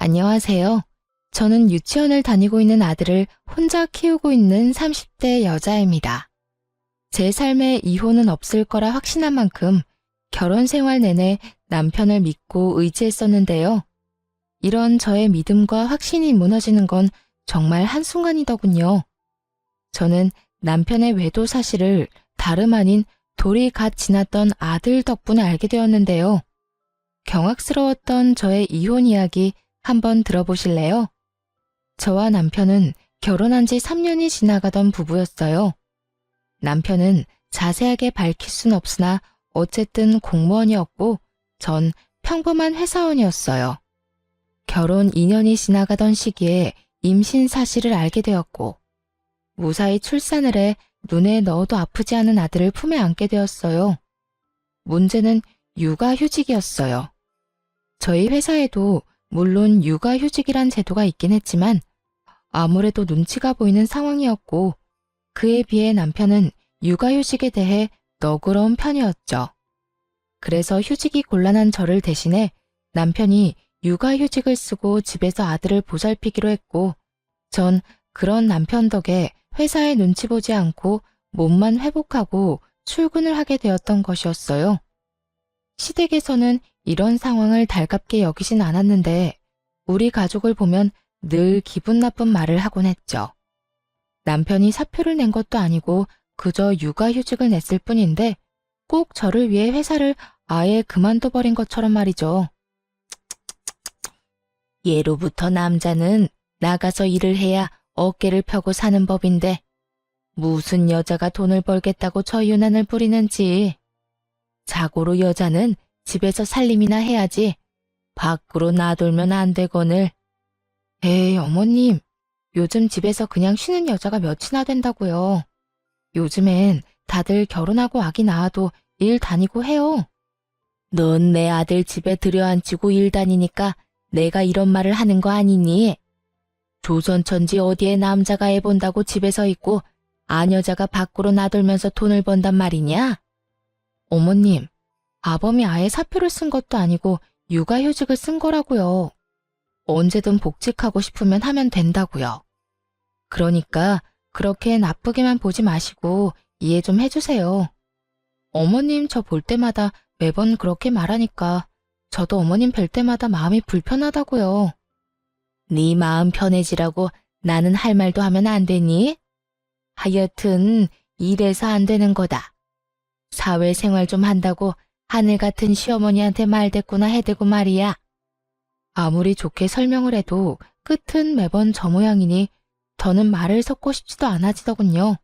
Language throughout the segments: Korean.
안녕하세요. 저는 유치원을 다니고 있는 아들을 혼자 키우고 있는 30대 여자입니다. 제 삶에 이혼은 없을 거라 확신한 만큼 결혼 생활 내내 남편을 믿고 의지했었는데요. 이런 저의 믿음과 확신이 무너지는 건 정말 한순간이더군요. 저는 남편의 외도 사실을 다름 아닌 돌이 갓 지났던 아들 덕분에 알게 되었는데요. 경악스러웠던 저의 이혼 이야기 한번 들어보실래요? 저와 남편은 결혼한 지 3년이 지나가던 부부였어요. 남편은 자세하게 밝힐 순 없으나 어쨌든 공무원이었고 전 평범한 회사원이었어요. 결혼 2년이 지나가던 시기에 임신 사실을 알게 되었고 무사히 출산을 해 눈에 넣어도 아프지 않은 아들을 품에 안게 되었어요. 문제는 육아휴직이었어요. 저희 회사에도 물론 육아휴직이란 제도가 있긴 했지만 아무래도 눈치가 보이는 상황이었고 그에 비해 남편은 육아휴직에 대해 너그러운 편이었죠. 그래서 휴직이 곤란한 저를 대신해 남편이 육아휴직을 쓰고 집에서 아들을 보살피기로 했고 전 그런 남편 덕에 회사에 눈치 보지 않고 몸만 회복하고 출근을 하게 되었던 것이었어요. 시댁에서는 이런 상황을 달갑게 여기진 않았는데 우리 가족을 보면 늘 기분 나쁜 말을 하곤 했죠. 남편이 사표를 낸 것도 아니고 그저 육아휴직을 냈을 뿐인데 꼭 저를 위해 회사를 아예 그만둬버린 것처럼 말이죠. 예로부터 남자는 나가서 일을 해야 어깨를 펴고 사는 법인데 무슨 여자가 돈을 벌겠다고 저 유난을 부리는지. 자고로 여자는 집에서 살림이나 해야지 밖으로 나돌면 안 되거늘. 에이 어머님, 요즘 집에서 그냥 쉬는 여자가 몇이나 된다고요. 요즘엔 다들 결혼하고 아기 낳아도 일 다니고 해요. 넌 내 아들 집에 들여앉히고 일 다니니까 내가 이런 말을 하는 거 아니니? 조선천지 어디에 남자가 애 본다고 집에서 있고 아녀자가 밖으로 나돌면서 돈을 번단 말이냐? 어머님, 아범이 아예 사표를 쓴 것도 아니고 육아휴직을 쓴 거라고요. 언제든 복직하고 싶으면 하면 된다고요. 그러니까 그렇게 나쁘게만 보지 마시고 이해 좀 해주세요. 어머님 저 볼 때마다 매번 그렇게 말하니까 저도 어머님 뵐 때마다 마음이 불편하다고요. 네 마음 편해지라고 나는 할 말도 하면 안 되니? 하여튼 이래서 안 되는 거다. 사회생활 좀 한다고 하늘 같은 시어머니한테 말대꾸나 해대고 말이야. 아무리 좋게 설명을 해도 끝은 매번 저 모양이니 저는 말을 섞고 싶지도 않아지더군요.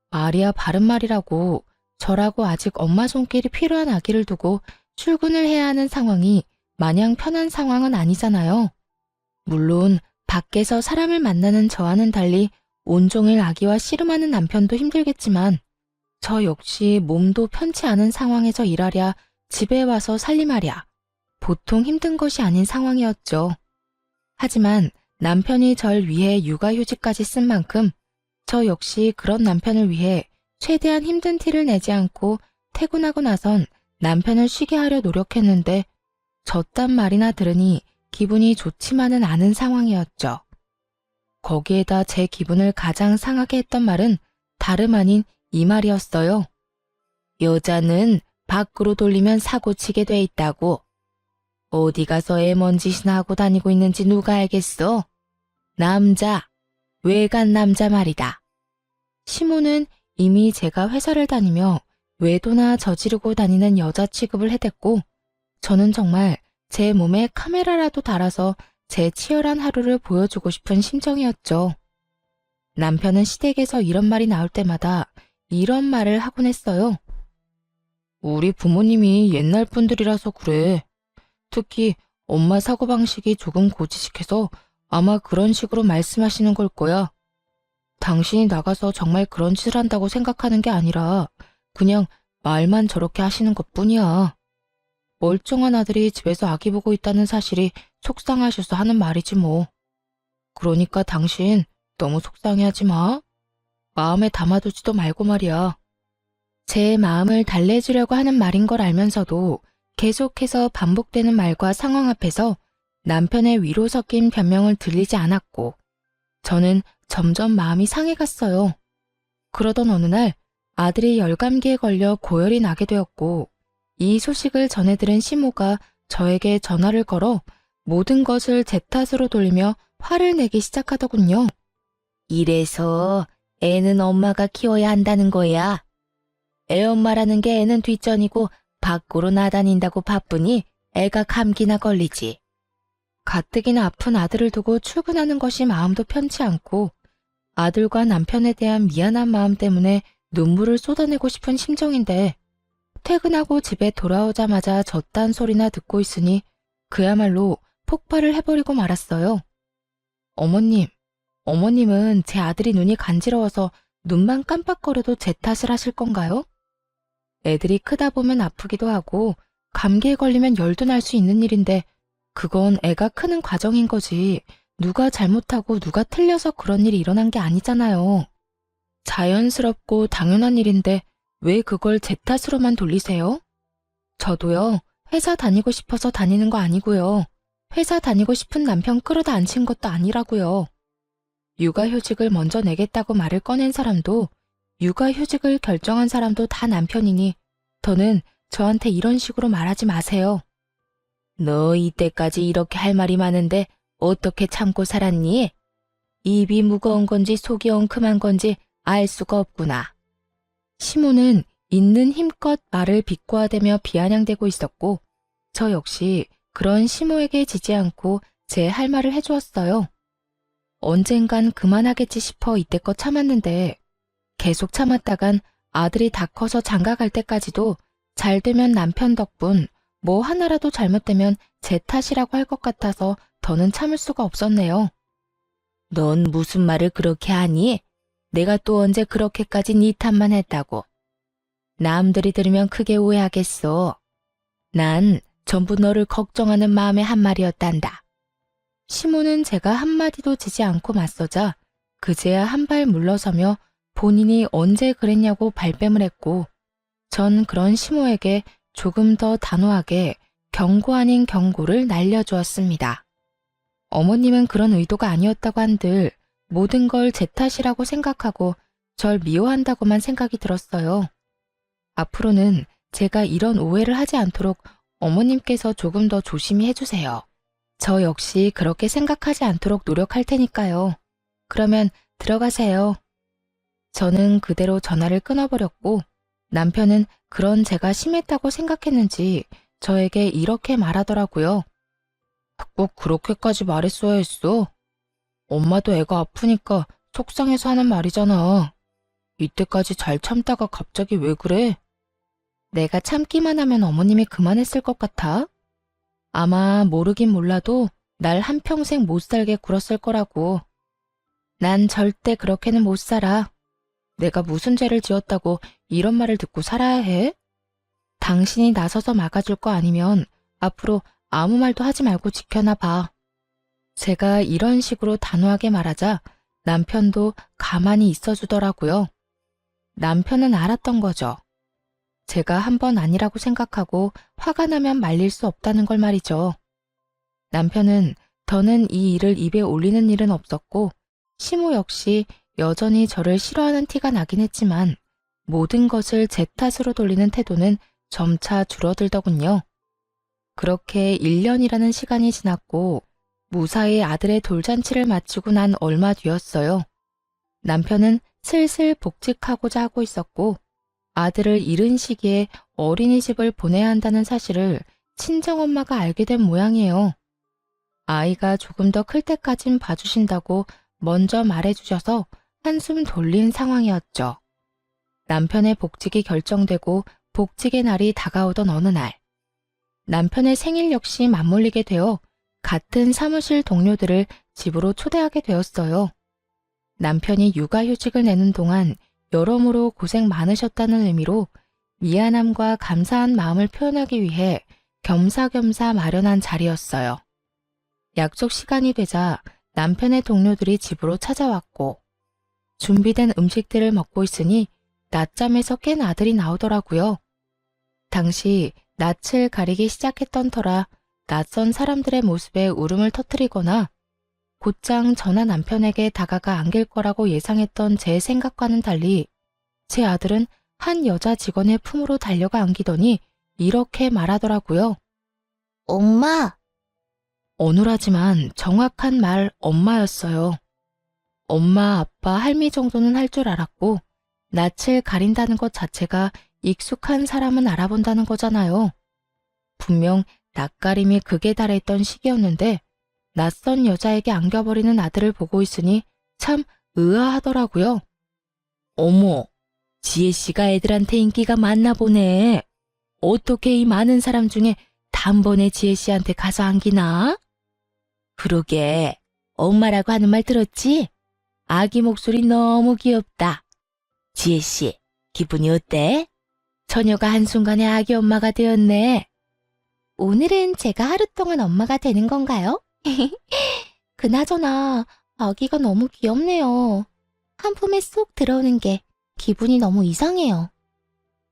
말이야 바른 말이라고 저라고 아직 엄마 손길이 필요한 아기를 두고 출근을 해야 하는 상황이 마냥 편한 상황은 아니잖아요. 물론 밖에서 사람을 만나는 저와는 달리 온종일 아기와 씨름하는 남편도 힘들겠지만 저 역시 몸도 편치 않은 상황에서 일하랴 집에 와서 살림하랴 보통 힘든 것이 아닌 상황이었죠. 하지만 남편이 절 위해 육아휴직까지 쓴 만큼 저 역시 그런 남편을 위해 최대한 힘든 티를 내지 않고 퇴근하고 나선 남편을 쉬게 하려 노력했는데 저딴 말이나 들으니 기분이 좋지만은 않은 상황이었죠. 거기에다 제 기분을 가장 상하게 했던 말은 다름 아닌 이 말이었어요. 여자는 밖으로 돌리면 사고치게 돼 있다고. 어디 가서 애 뭔 짓이나 하고 다니고 있는지 누가 알겠어? 남자, 외간 남자 말이다. 시모는 이미 제가 회사를 다니며 외도나 저지르고 다니는 여자 취급을 해댔고 저는 정말 제 몸에 카메라라도 달아서 제 치열한 하루를 보여주고 싶은 심정이었죠. 남편은 시댁에서 이런 말이 나올 때마다 이런 말을 하곤 했어요. 우리 부모님이 옛날 분들이라서 그래. 특히 엄마 사고방식이 조금 고지식해서 아마 그런 식으로 말씀하시는 걸 거야. 당신이 나가서 정말 그런 짓을 한다고 생각하는 게 아니라 그냥 말만 저렇게 하시는 것뿐이야. 멀쩡한 아들이 집에서 아기 보고 있다는 사실이 속상하셔서 하는 말이지 뭐. 그러니까 당신 너무 속상해하지 마. 마음에 담아두지도 말고 말이야. 제 마음을 달래주려고 하는 말인 걸 알면서도 계속해서 반복되는 말과 상황 앞에서 남편의 위로 섞인 변명을 들리지 않았고 저는 점점 마음이 상해갔어요. 그러던 어느 날 아들이 열감기에 걸려 고열이 나게 되었고 이 소식을 전해 들은 시모가 저에게 전화를 걸어 모든 것을 제 탓으로 돌리며 화를 내기 시작하더군요. 이래서 애는 엄마가 키워야 한다는 거야. 애 엄마라는 게 애는 뒷전이고 밖으로 나다닌다고 바쁘니 애가 감기나 걸리지. 가뜩이나 아픈 아들을 두고 출근하는 것이 마음도 편치 않고 아들과 남편에 대한 미안한 마음 때문에 눈물을 쏟아내고 싶은 심정인데 퇴근하고 집에 돌아오자마자 저딴 소리나 듣고 있으니 그야말로 폭발을 해버리고 말았어요. 어머님은 제 아들이 눈이 간지러워서 눈만 깜빡거려도 제 탓을 하실 건가요? 애들이 크다 보면 아프기도 하고 감기에 걸리면 열도 날 수 있는 일인데 그건 애가 크는 과정인 거지 누가 잘못하고 누가 틀려서 그런 일이 일어난 게 아니잖아요. 자연스럽고 당연한 일인데 왜 그걸 제 탓으로만 돌리세요? 저도요, 회사 다니고 싶어서 다니는 거 아니고요. 회사 다니고 싶은 남편 끌어다 앉힌 것도 아니라고요. 육아휴직을 먼저 내겠다고 말을 꺼낸 사람도 육아휴직을 결정한 사람도 다 남편이니 더는 저한테 이런 식으로 말하지 마세요. 너 이때까지 이렇게 할 말이 많은데 어떻게 참고 살았니? 입이 무거운 건지 속이 엉큼한 건지 알 수가 없구나. 시모는 있는 힘껏 말을 비꼬아대며 비아냥대고 있었고 저 역시 그런 시모에게 지지 않고 제 할 말을 해주었어요. 언젠간 그만하겠지 싶어 이때껏 참았는데 계속 참았다간 아들이 다 커서 장가 갈 때까지도 잘 되면 남편 덕분 뭐 하나라도 잘못되면 제 탓이라고 할 것 같아서 더는 참을 수가 없었네요. 넌 무슨 말을 그렇게 하니? 내가 또 언제 그렇게까지 네 탓만 했다고. 남들이 들으면 크게 오해하겠어. 난 전부 너를 걱정하는 마음의 한 말이었단다. 시모는 제가 한마디도 지지 않고 맞서자 그제야 한 발 물러서며 본인이 언제 그랬냐고 발뺌을 했고 전 그런 시모에게 조금 더 단호하게 경고 아닌 경고를 날려주었습니다. 어머님은 그런 의도가 아니었다고 한들 모든 걸 제 탓이라고 생각하고 절 미워한다고만 생각이 들었어요. 앞으로는 제가 이런 오해를 하지 않도록 어머님께서 조금 더 조심히 해주세요. 저 역시 그렇게 생각하지 않도록 노력할 테니까요. 그러면 들어가세요. 저는 그대로 전화를 끊어버렸고 남편은 그런 제가 심했다고 생각했는지 저에게 이렇게 말하더라고요. 꼭 그렇게까지 말했어야 했어. 엄마도 애가 아프니까 속상해서 하는 말이잖아. 이때까지 잘 참다가 갑자기 왜 그래? 내가 참기만 하면 어머님이 그만했을 것 같아? 아마 모르긴 몰라도 날 한평생 못 살게 굴었을 거라고. 난 절대 그렇게는 못 살아. 내가 무슨 죄를 지었다고 이런 말을 듣고 살아야 해? 당신이 나서서 막아줄 거 아니면 앞으로 아무 말도 하지 말고 지켜나 봐. 제가 이런 식으로 단호하게 말하자 남편도 가만히 있어주더라고요. 남편은 알았던 거죠. 제가 한 번 아니라고 생각하고 화가 나면 말릴 수 없다는 걸 말이죠. 남편은 더는 이 일을 입에 올리는 일은 없었고 시모 역시 여전히 저를 싫어하는 티가 나긴 했지만 모든 것을 제 탓으로 돌리는 태도는 점차 줄어들더군요. 그렇게 1년이라는 시간이 지났고 무사히 아들의 돌잔치를 마치고 난 얼마 뒤였어요. 남편은 슬슬 복직하고자 하고 있었고 아들을 잃은 시기에 어린이집을 보내야 한다는 사실을 친정엄마가 알게 된 모양이에요. 아이가 조금 더 클 때까진 봐주신다고 먼저 말해주셔서 한숨 돌린 상황이었죠. 남편의 복직이 결정되고 복직의 날이 다가오던 어느 날, 남편의 생일 역시 맞물리게 되어 같은 사무실 동료들을 집으로 초대하게 되었어요. 남편이 육아휴직을 내는 동안 여러모로 고생 많으셨다는 의미로 미안함과 감사한 마음을 표현하기 위해 겸사겸사 마련한 자리였어요. 약속 시간이 되자 남편의 동료들이 집으로 찾아왔고 준비된 음식들을 먹고 있으니 낮잠에서 깬 아들이 나오더라고요. 당시 낯을 가리기 시작했던 터라 낯선 사람들의 모습에 울음을 터뜨리거나 곧장 전화 남편에게 다가가 안길 거라고 예상했던 제 생각과는 달리 제 아들은 한 여자 직원의 품으로 달려가 안기더니 이렇게 말하더라고요. 엄마! 어눌하지만 정확한 말 엄마였어요. 엄마, 아빠, 할미 정도는 할 줄 알았고 낯을 가린다는 것 자체가 익숙한 사람은 알아본다는 거잖아요. 분명 낯가림이 극에 달했던 시기였는데 낯선 여자에게 안겨버리는 아들을 보고 있으니 참 의아하더라고요. 어머, 지혜씨가 애들한테 인기가 많나 보네. 어떻게 이 많은 사람 중에 단번에 지혜씨한테 가서 안기나? 그러게, 엄마라고 하는 말 들었지? 아기 목소리 너무 귀엽다. 지혜씨, 기분이 어때? 처녀가 한순간에 아기 엄마가 되었네. 오늘은 제가 하루 동안 엄마가 되는 건가요? 그나저나 아기가 너무 귀엽네요. 한 품에 쏙 들어오는 게 기분이 너무 이상해요.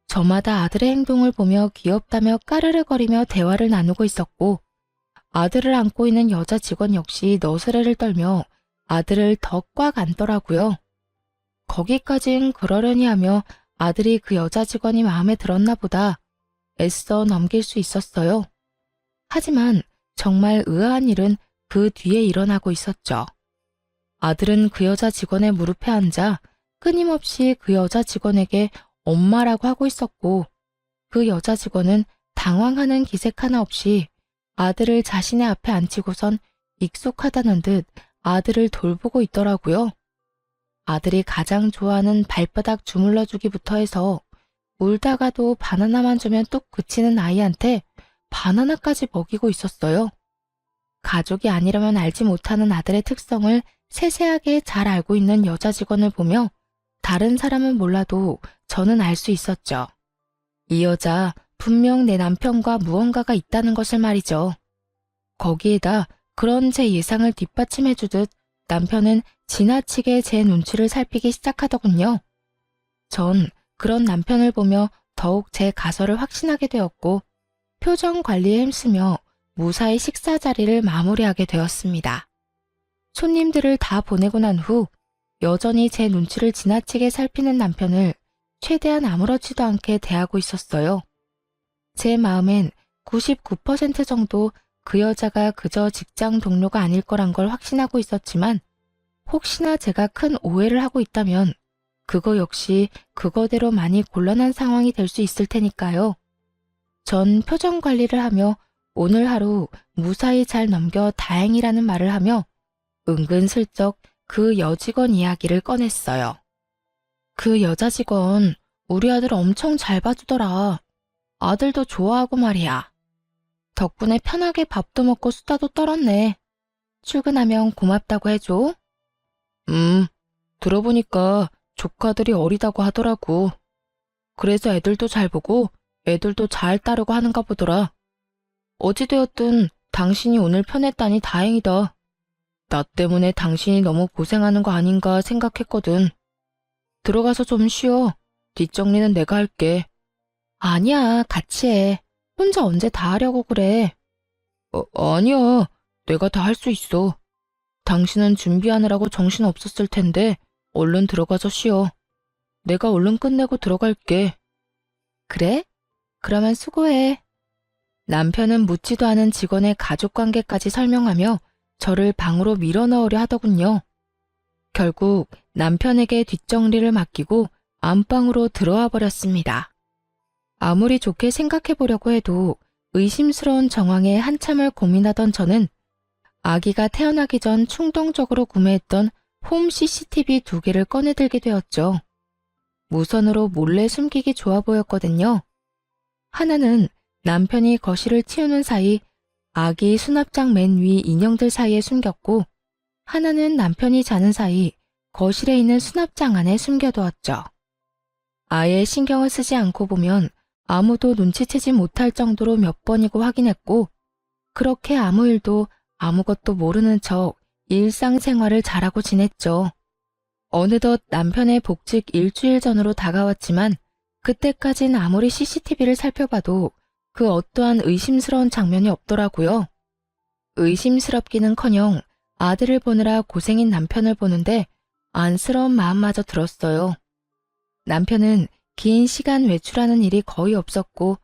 저마다 아들의 행동을 보며 귀엽다며 까르르거리며 대화를 나누고 있었고 아들을 안고 있는 여자 직원 역시 너스레를 떨며 아들을 더 꽉 안더라고요. 거기까진 그러려니 하며 아들이 그 여자 직원이 마음에 들었나 보다 애써 넘길 수 있었어요. 하지만 정말 의아한 일은 그 뒤에 일어나고 있었죠. 아들은 그 여자 직원의 무릎에 앉아 끊임없이 그 여자 직원에게 엄마라고 하고 있었고 그 여자 직원은 당황하는 기색 하나 없이 아들을 자신의 앞에 앉히고선 익숙하다는 듯 아들을 돌보고 있더라고요. 아들이 가장 좋아하는 발바닥 주물러주기부터 해서 울다가도 바나나만 주면 뚝 그치는 아이한테 바나나까지 먹이고 있었어요. 가족이 아니라면 알지 못하는 아들의 특성을 세세하게 잘 알고 있는 여자 직원을 보며 다른 사람은 몰라도 저는 알 수 있었죠. 이 여자 분명 내 남편과 무언가가 있다는 것을 말이죠. 거기에다 그런 제 예상을 뒷받침해주듯 남편은 지나치게 제 눈치를 살피기 시작하더군요. 전 그런 남편을 보며 더욱 제 가설을 확신하게 되었고 표정 관리에 힘쓰며 무사히 식사 자리를 마무리하게 되었습니다. 손님들을 다 보내고 난 후 여전히 제 눈치를 지나치게 살피는 남편을 최대한 아무렇지도 않게 대하고 있었어요. 제 마음엔 99% 정도 그 여자가 그저 직장 동료가 아닐 거란 걸 확신하고 있었지만 혹시나 제가 큰 오해를 하고 있다면 그거 역시 그거대로 많이 곤란한 상황이 될 수 있을 테니까요. 전 표정 관리를 하며 오늘 하루 무사히 잘 넘겨 다행이라는 말을 하며 은근슬쩍 그 여직원 이야기를 꺼냈어요. 그 여자 직원 우리 아들 엄청 잘 봐주더라. 아들도 좋아하고 말이야. 덕분에 편하게 밥도 먹고 수다도 떨었네. 출근하면 고맙다고 해줘. 들어보니까 조카들이 어리다고 하더라고. 그래서 애들도 잘 보고 애들도 잘 따르고 하는가 보더라. 어찌되었든 당신이 오늘 편했다니 다행이다. 나 때문에 당신이 너무 고생하는 거 아닌가 생각했거든. 들어가서 좀 쉬어. 뒷정리는 내가 할게. 아니야, 같이 해. 혼자 언제 다 하려고 그래. 아니야. 내가 다 할 수 있어. 당신은 준비하느라고 정신 없었을 텐데 얼른 들어가서 쉬어. 내가 얼른 끝내고 들어갈게. 그래? 그러면 수고해. 남편은 묻지도 않은 직원의 가족관계까지 설명하며 저를 방으로 밀어넣으려 하더군요. 결국 남편에게 뒷정리를 맡기고 안방으로 들어와 버렸습니다. 아무리 좋게 생각해보려고 해도 의심스러운 정황에 한참을 고민하던 저는 아기가 태어나기 전 충동적으로 구매했던 홈 CCTV 2개를 꺼내들게 되었죠. 무선으로 몰래 숨기기 좋아 보였거든요. 하나는 남편이 거실을 치우는 사이 아기 수납장 맨 위 인형들 사이에 숨겼고 하나는 남편이 자는 사이 거실에 있는 수납장 안에 숨겨두었죠. 아예 신경을 쓰지 않고 보면 아무도 눈치채지 못할 정도로 몇 번이고 확인했고 그렇게 아무 일도 아무것도 모르는 척 일상생활을 잘하고 지냈죠. 어느덧 남편의 복직 일주일 전으로 다가왔지만 그때까진 아무리 CCTV를 살펴봐도 그 어떠한 의심스러운 장면이 없더라고요. 의심스럽기는커녕 아들을 보느라 고생인 남편을 보는데 안쓰러운 마음마저 들었어요. 남편은 긴 시간 외출하는 일이 거의 없었고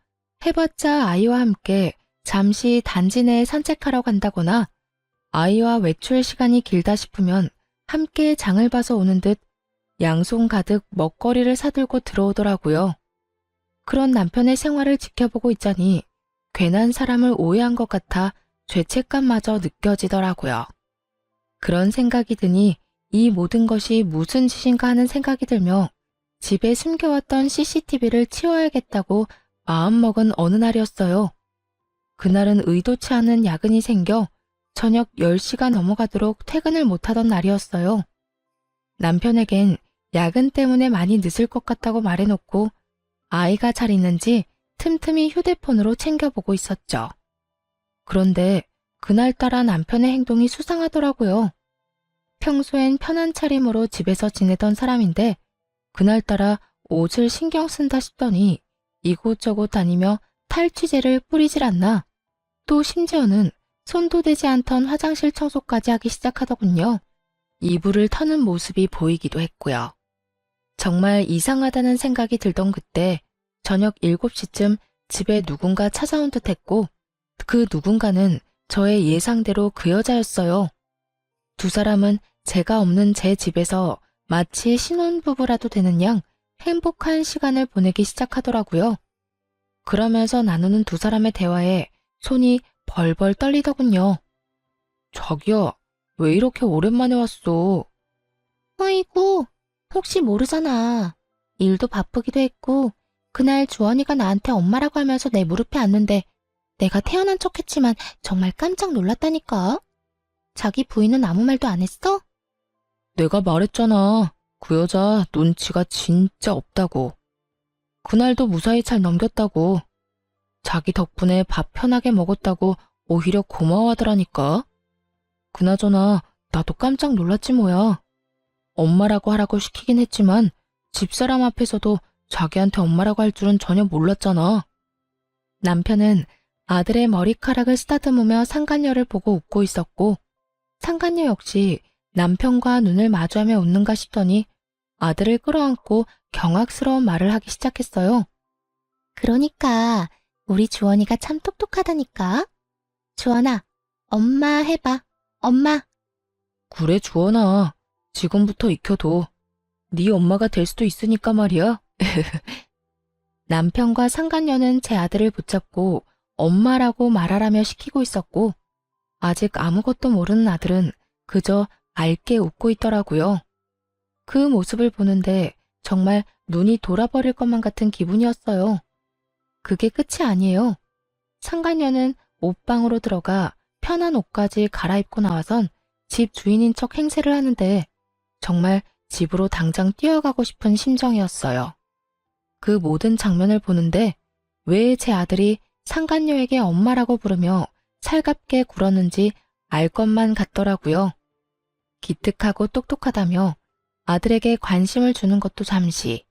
해봤자 아이와 함께 잠시 단지 내에 산책하러 간다거나 아이와 외출 시간이 길다 싶으면 함께 장을 봐서 오는 듯 양손 가득 먹거리를 사들고 들어오더라고요. 그런 남편의 생활을 지켜보고 있자니 괜한 사람을 오해한 것 같아 죄책감마저 느껴지더라고요. 그런 생각이 드니 이 모든 것이 무슨 짓인가 하는 생각이 들며 집에 숨겨왔던 CCTV를 치워야겠다고 마음먹은 어느 날이었어요. 그날은 의도치 않은 야근이 생겨 저녁 10시가 넘어가도록 퇴근을 못하던 날이었어요. 남편에겐 야근 때문에 많이 늦을 것 같다고 말해놓고 아이가 잘 있는지 틈틈이 휴대폰으로 챙겨보고 있었죠. 그런데 그날따라 남편의 행동이 수상하더라고요. 평소엔 편한 차림으로 집에서 지내던 사람인데 그날따라 옷을 신경 쓴다 싶더니 이곳저곳 다니며 탈취제를 뿌리질 않나. 또 심지어는 손도 대지 않던 화장실 청소까지 하기 시작하더군요. 이불을 터는 모습이 보이기도 했고요. 정말 이상하다는 생각이 들던 그때 저녁 7시쯤 집에 누군가 찾아온 듯 했고 그 누군가는 저의 예상대로 그 여자였어요. 두 사람은 제가 없는 제 집에서 마치 신혼부부라도 되는 양 행복한 시간을 보내기 시작하더라고요. 그러면서 나누는 두 사람의 대화에 손이 벌벌 떨리더군요. 자기야, 왜 이렇게 오랜만에 왔어? 아이고, 혹시 모르잖아. 일도 바쁘기도 했고 그날 주원이가 나한테 엄마라고 하면서 내 무릎에 앉는데 내가 태어난 척했지만 정말 깜짝 놀랐다니까. 자기 부인은 아무 말도 안 했어? 내가 말했잖아. 그 여자 눈치가 진짜 없다고. 그날도 무사히 잘 넘겼다고. 자기 덕분에 밥 편하게 먹었다고 오히려 고마워하더라니까. 그나저나 나도 깜짝 놀랐지 뭐야. 엄마라고 하라고 시키긴 했지만 집사람 앞에서도 자기한테 엄마라고 할 줄은 전혀 몰랐잖아. 남편은 아들의 머리카락을 쓰다듬으며 상간녀를 보고 웃고 있었고 상간녀 역시 남편과 눈을 마주하며 웃는가 싶더니 아들을 끌어안고 경악스러운 말을 하기 시작했어요. 그러니까 우리 주원이가 참 똑똑하다니까. 주원아, 엄마 해봐. 엄마. 그래 주원아, 지금부터 익혀둬. 네 엄마가 될 수도 있으니까 말이야. 남편과 상간녀는 제 아들을 붙잡고 엄마라고 말하라며 시키고 있었고 아직 아무것도 모르는 아들은 그저 맑게 웃고 있더라고요. 그 모습을 보는데 정말 눈이 돌아버릴 것만 같은 기분이었어요. 그게 끝이 아니에요. 상간녀는 옷방으로 들어가 편한 옷까지 갈아입고 나와선 집 주인인 척 행세를 하는데 정말 집으로 당장 뛰어가고 싶은 심정이었어요. 그 모든 장면을 보는데 왜 제 아들이 상간녀에게 엄마라고 부르며 살갑게 굴었는지 알 것만 같더라고요. 기특하고 똑똑하다며 아들에게 관심을 주는 것도 잠시.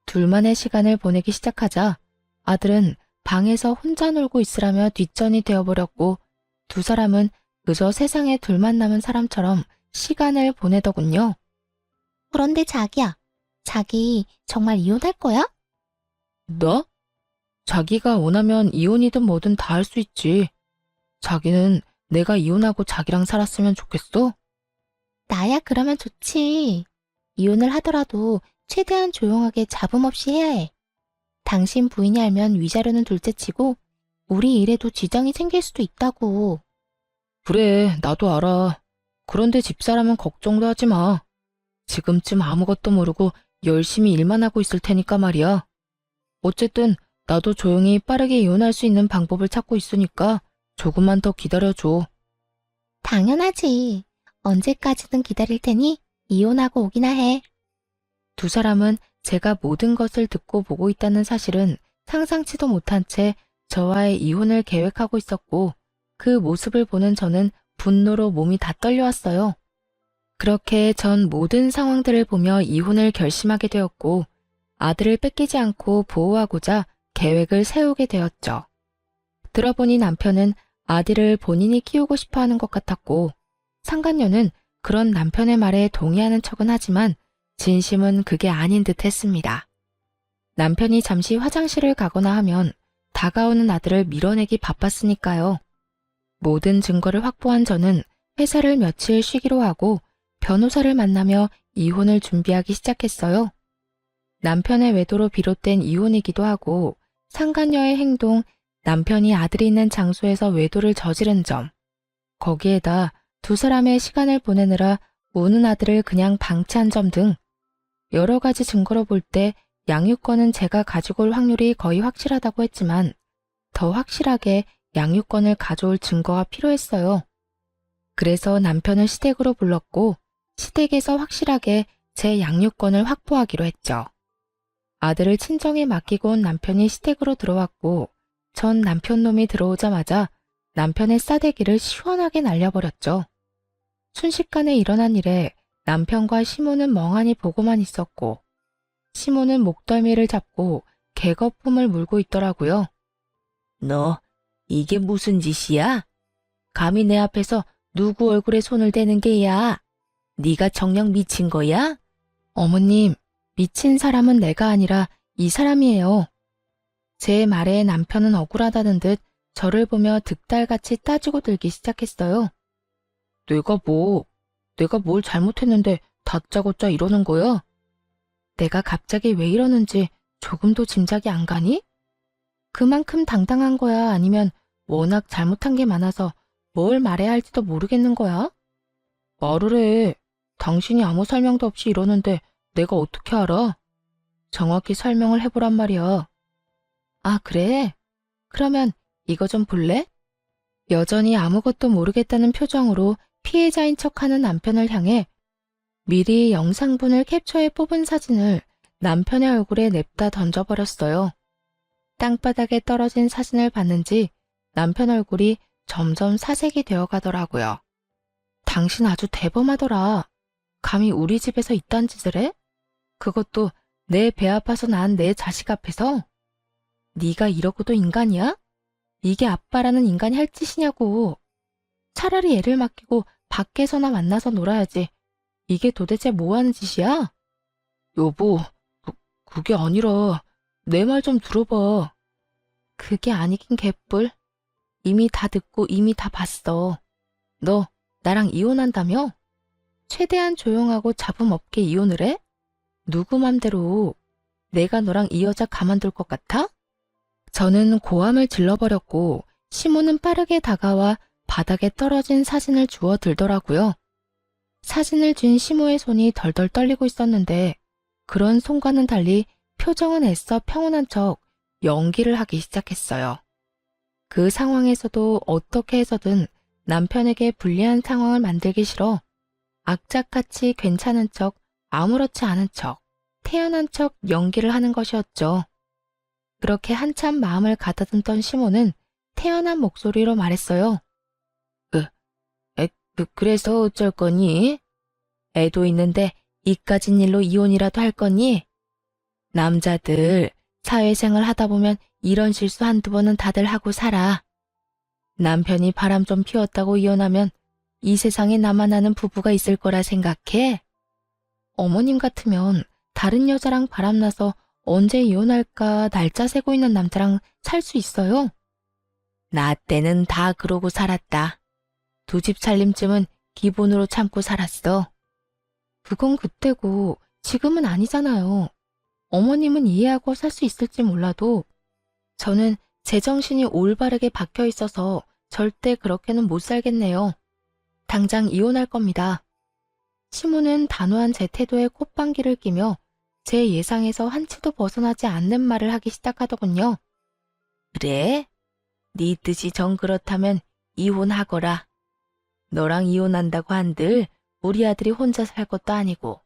둘만의 시간을 보내기 시작하자 아들은 방에서 혼자 놀고 있으라며 뒷전이 되어버렸고 두 사람은 그저 세상에 둘만 남은 사람처럼 시간을 보내더군요. 그런데 자기야, 자기 정말 이혼할 거야? 너? 자기가 원하면 이혼이든 뭐든 다 할 수 있지. 자기는 내가 이혼하고 자기랑 살았으면 좋겠어? 나야 그러면 좋지. 이혼을 하더라도 최대한 조용하게 잡음 없이 해야 해. 당신 부인이 알면 위자료는 둘째치고 우리 일에도 지장이 생길 수도 있다고. 그래, 나도 알아. 그런데 집사람은 걱정도 하지 마. 지금쯤 아무것도 모르고 열심히 일만 하고 있을 테니까 말이야. 어쨌든 나도 조용히 빠르게 이혼할 수 있는 방법을 찾고 있으니까 조금만 더 기다려줘. 당연하지. 언제까지든 기다릴 테니 이혼하고 오기나 해. 두 사람은 제가 모든 것을 듣고 보고 있다는 사실은 상상치도 못한 채 저와의 이혼을 계획하고 있었고 그 모습을 보는 저는 분노로 몸이 다 떨려왔어요. 그렇게 전 모든 상황들을 보며 이혼을 결심하게 되었고 아들을 뺏기지 않고 보호하고자 계획을 세우게 되었죠. 들어보니 남편은 아들을 본인이 키우고 싶어 하는 것 같았고, 상간녀는 그런 남편의 말에 동의하는 척은 하지만 진심은 그게 아닌 듯 했습니다. 남편이 잠시 화장실을 가거나 하면 다가오는 아들을 밀어내기 바빴으니까요. 모든 증거를 확보한 저는 회사를 며칠 쉬기로 하고 변호사를 만나며 이혼을 준비하기 시작했어요. 남편의 외도로 비롯된 이혼이기도 하고 상간녀의 행동, 남편이 아들이 있는 장소에서 외도를 저지른 점, 거기에다 두 사람의 시간을 보내느라 우는 아들을 그냥 방치한 점 등 여러 가지 증거로 볼 때 양육권은 제가 가지고 올 확률이 거의 확실하다고 했지만 더 확실하게 양육권을 가져올 증거가 필요했어요. 그래서 남편을 시댁으로 불렀고 시댁에서 확실하게 제 양육권을 확보하기로 했죠. 아들을 친정에 맡기고 온 남편이 시댁으로 들어왔고 전 남편놈이 들어오자마자 남편의 싸대기를 시원하게 날려버렸죠. 순식간에 일어난 일에 남편과 시모는 멍하니 보고만 있었고 시모는 목덜미를 잡고 개거품을 물고 있더라고요. 너 이게 무슨 짓이야? 감히 내 앞에서 누구 얼굴에 손을 대는 게야? 네가 정녕 미친 거야? 어머님, 미친 사람은 내가 아니라 이 사람이에요. 제 말에 남편은 억울하다는 듯 저를 보며 득달같이 따지고 들기 시작했어요. 내가 뭘 잘못했는데 다짜고짜 이러는 거야? 내가 갑자기 왜 이러는지 조금도 짐작이 안 가니? 그만큼 당당한 거야? 아니면 워낙 잘못한 게 많아서 뭘 말해야 할지도 모르겠는 거야? 말을 해. 당신이 아무 설명도 없이 이러는데 내가 어떻게 알아? 정확히 설명을 해보란 말이야. 아, 그래? 그러면 이거 좀 볼래? 여전히 아무것도 모르겠다는 표정으로 피해자인 척하는 남편을 향해 미리 영상분을 캡처해 뽑은 사진을 남편의 얼굴에 냅다 던져버렸어요. 땅바닥에 떨어진 사진을 봤는지 남편 얼굴이 점점 사색이 되어 가더라고요. 당신 아주 대범하더라. 감히 우리 집에서 이딴 짓을 해? 그것도 내 배 아파서 낳은 내 자식 앞에서? 네가 이러고도 인간이야? 이게 아빠라는 인간이 할 짓이냐고. 차라리 애를 맡기고 밖에서나 만나서 놀아야지. 이게 도대체 뭐 하는 짓이야? 여보, 그게 아니라 내 말 좀 들어봐. 그게 아니긴 개뿔. 이미 다 듣고 이미 다 봤어. 너 나랑 이혼한다며? 최대한 조용하고 잡음 없게 이혼을 해? 누구 맘대로. 내가 너랑 이 여자 가만둘 것 같아? 저는 고함을 질러버렸고 시모는 빠르게 다가와 바닥에 떨어진 사진을 주워 들더라고요. 사진을 쥔 시모의 손이 덜덜 떨리고 있었는데 그런 손과는 달리 표정은 애써 평온한 척 연기를 하기 시작했어요. 그 상황에서도 어떻게 해서든 남편에게 불리한 상황을 만들기 싫어 악착같이 괜찮은 척, 아무렇지 않은 척, 태연한 척 연기를 하는 것이었죠. 그렇게 한참 마음을 가다듬던 시모는 태연한 목소리로 말했어요. 그래서 어쩔 거니? 애도 있는데 이까진 일로 이혼이라도 할 거니? 남자들 사회생활 하다 보면 이런 실수 한두 번은 다들 하고 살아. 남편이 바람 좀 피웠다고 이혼하면 이 세상에 나만 아는 부부가 있을 거라 생각해? 어머님 같으면 다른 여자랑 바람나서 언제 이혼할까 날짜 세고 있는 남자랑 살 수 있어요? 나 때는 다 그러고 살았다. 두 집 살림쯤은 기본으로 참고 살았어. 그건 그때고 지금은 아니잖아요. 어머님은 이해하고 살 수 있을지 몰라도 저는 제정신이 올바르게 박혀 있어서 절대 그렇게는 못 살겠네요. 당장 이혼할 겁니다. 시모는 단호한 제 태도에 콧방귀를 끼며 제 예상에서 한치도 벗어나지 않는 말을 하기 시작하더군요. 그래? 네 뜻이 정 그렇다면 이혼하거라. 너랑 이혼한다고 한들 우리 아들이 혼자 살 것도 아니고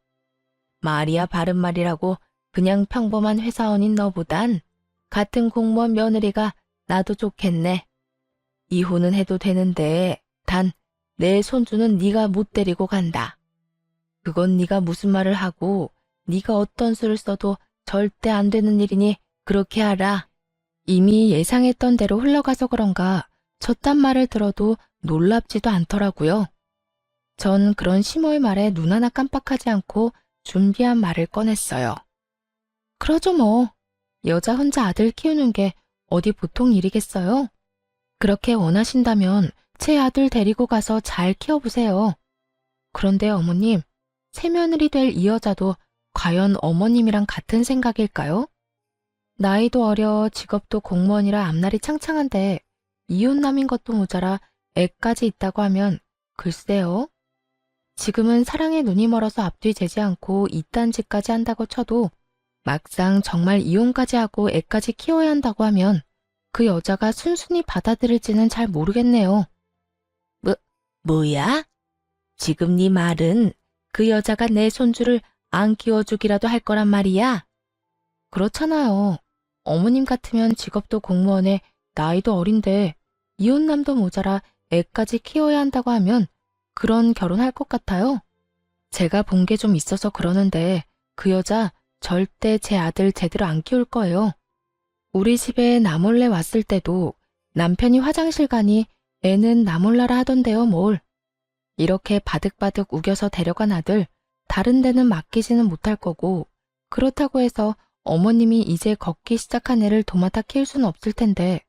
말이야 바른 말이라고 그냥 평범한 회사원인 너보단 같은 공무원 며느리가 나도 좋겠네. 이혼은 해도 되는데 단 내 손주는 네가 못 데리고 간다. 그건 네가 무슨 말을 하고 네가 어떤 수를 써도 절대 안 되는 일이니 그렇게 알아. 이미 예상했던 대로 흘러가서 그런가 저딴 말을 들어도 놀랍지도 않더라고요. 전 그런 시모의 말에 눈 하나 깜빡하지 않고 준비한 말을 꺼냈어요. 그러죠 뭐. 여자 혼자 아들 키우는 게 어디 보통 일이겠어요? 그렇게 원하신다면 제 아들 데리고 가서 잘 키워보세요. 그런데 어머님, 새며느리 될 이 여자도 과연 어머님이랑 같은 생각일까요? 나이도 어려 직업도 공무원이라 앞날이 창창한데 이혼남인 것도 모자라 애까지 있다고 하면 글쎄요. 지금은 사랑에 눈이 멀어서 앞뒤 재지 않고 이딴 짓까지 한다고 쳐도 막상 정말 이혼까지 하고 애까지 키워야 한다고 하면 그 여자가 순순히 받아들일지는 잘 모르겠네요. 뭐야? 지금 네 말은 그 여자가 내 손주를 안 키워주기라도 할 거란 말이야? 그렇잖아요. 어머님 같으면 직업도 공무원에 나이도 어린데 이혼남도 모자라 애까지 키워야 한다고 하면 그런 결혼할 것 같아요. 제가 본 게 좀 있어서 그러는데 그 여자 절대 제 아들 제대로 안 키울 거예요. 우리 집에 나 몰래 왔을 때도 남편이 화장실 가니 애는 나 몰라라 하던데요, 뭘. 이렇게 바득바득 우겨서 데려간 아들 다른 데는 맡기지는 못할 거고 그렇다고 해서 어머님이 이제 걷기 시작한 애를 도맡아 키울 수는 없을 텐데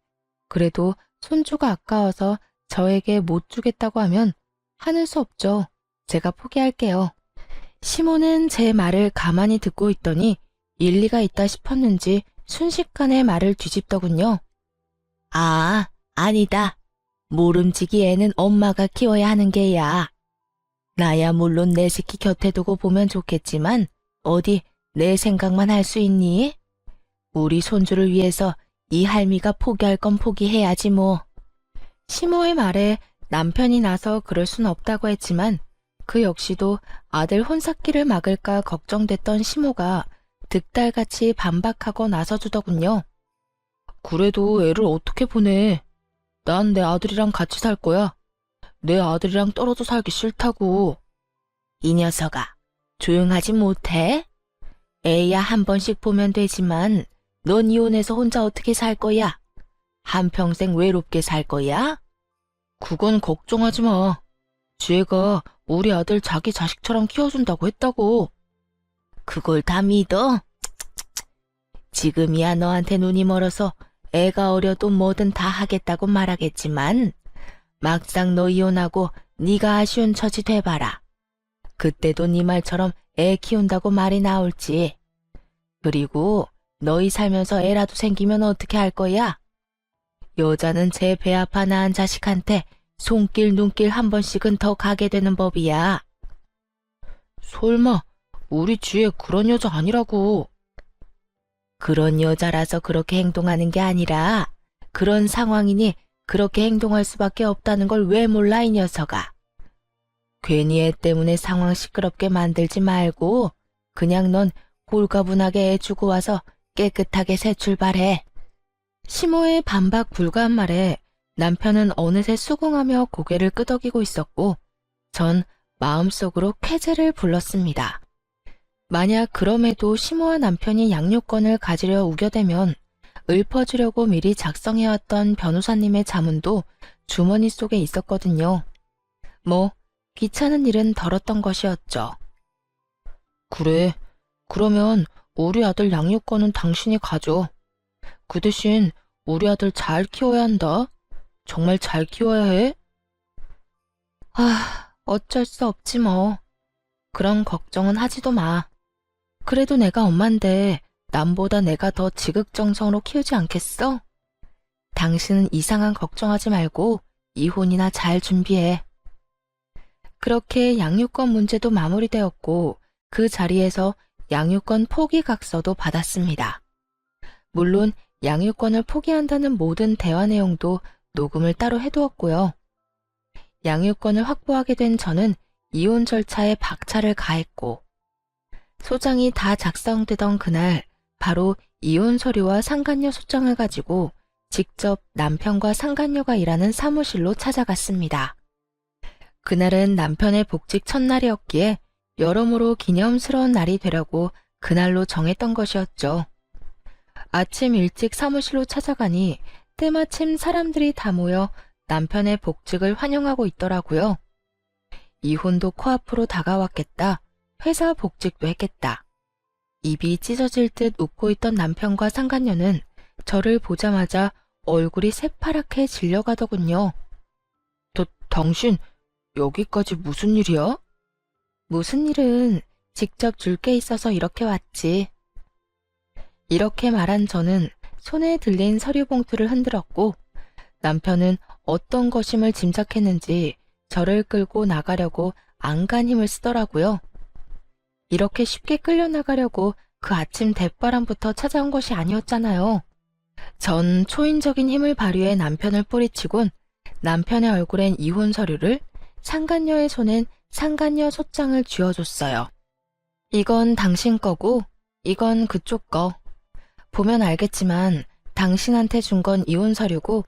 그래도 손주가 아까워서 저에게 못 주겠다고 하면 하는 수 없죠. 제가 포기할게요. 시모는 제 말을 가만히 듣고 있더니 일리가 있다 싶었는지 순식간에 말을 뒤집더군요. 아, 아니다. 모름지기 애는 엄마가 키워야 하는 게야. 나야 물론 내 새끼 곁에 두고 보면 좋겠지만 어디 내 생각만 할 수 있니? 우리 손주를 위해서 이 할미가 포기할 건 포기해야지 뭐. 시모의 말에 남편이 나서 그럴 순 없다고 했지만 그 역시도 아들 혼삭기를 막을까 걱정됐던 시모가 득달같이 반박하고 나서주더군요. 그래도 애를 어떻게 보내? 난 내 아들이랑 같이 살 거야. 내 아들이랑 떨어져 살기 싫다고. 이 녀석아, 조용하지 못해? 애야 한 번씩 보면 되지만 넌 이혼해서 혼자 어떻게 살 거야? 한평생 외롭게 살 거야? 그건 걱정하지 마. 지혜가 우리 아들 자기 자식처럼 키워준다고 했다고. 그걸 다 믿어? 지금이야 너한테 눈이 멀어서 애가 어려도 뭐든 다 하겠다고 말하겠지만 막상 너 이혼하고 네가 아쉬운 처지 돼봐라. 그때도 네 말처럼 애 키운다고 말이 나올지. 그리고 너희 살면서 애라도 생기면 어떻게 할 거야? 여자는 제 배 아파 낳은 자식한테 손길 눈길 한 번씩은 더 가게 되는 법이야. 설마 우리 지혜 그런 여자 아니라고. 그런 여자라서 그렇게 행동하는 게 아니라 그런 상황이니 그렇게 행동할 수밖에 없다는 걸 왜 몰라 이 녀석아. 괜히 애 때문에 상황 시끄럽게 만들지 말고 그냥 넌 홀가분하게 애 주고 와서 깨끗하게 새 출발해. 시모의 반박 불가한 말에 남편은 어느새 수긍하며 고개를 끄덕이고 있었고 전 마음속으로 쾌재를 불렀습니다. 만약 그럼에도 시모와 남편이 양육권을 가지려 우겨대면 읊어주려고 미리 작성해왔던 변호사님의 자문도 주머니 속에 있었거든요. 뭐 귀찮은 일은 덜었던 것이었죠. 그래, 그러면 우리 아들 양육권은 당신이 가져. 그 대신 우리 아들 잘 키워야 한다. 정말 잘 키워야 해. 어쩔 수 없지 뭐. 그런 걱정은 하지도 마. 그래도 내가 엄만데 남보다 내가 더 지극정성으로 키우지 않겠어? 당신은 이상한 걱정하지 말고 이혼이나 잘 준비해. 그렇게 양육권 문제도 마무리되었고 그 자리에서 양육권 포기 각서도 받았습니다. 물론 양육권을 포기한다는 모든 대화 내용도 녹음을 따로 해두었고요. 양육권을 확보하게 된 저는 이혼 절차에 박차를 가했고 소장이 다 작성되던 그날 바로 이혼 서류와 상간녀 소장을 가지고 직접 남편과 상간녀가 일하는 사무실로 찾아갔습니다. 그날은 남편의 복직 첫날이었기에 여러모로 기념스러운 날이 되려고 그날로 정했던 것이었죠. 아침 일찍 사무실로 찾아가니 때마침 사람들이 다 모여 남편의 복직을 환영하고 있더라고요. 이혼도 코앞으로 다가왔겠다. 회사 복직도 했겠다. 입이 찢어질 듯 웃고 있던 남편과 상간녀는 저를 보자마자 얼굴이 새파랗게 질려가더군요. 당신 여기까지 무슨 일이야? 무슨 일은 직접 줄 게 있어서 이렇게 왔지. 이렇게 말한 저는 손에 들린 서류 봉투를 흔들었고 남편은 어떤 것임을 짐작했는지 저를 끌고 나가려고 안간 힘을 쓰더라고요. 이렇게 쉽게 끌려나가려고 그 아침 대바람부터 찾아온 것이 아니었잖아요. 전 초인적인 힘을 발휘해 남편을 뿌리치곤 남편의 얼굴엔 이혼 서류를, 상간녀의 손엔 상간녀 소장을 쥐어줬어요. 이건 당신 거고 이건 그쪽 거. 보면 알겠지만 당신한테 준 건 이혼 서류고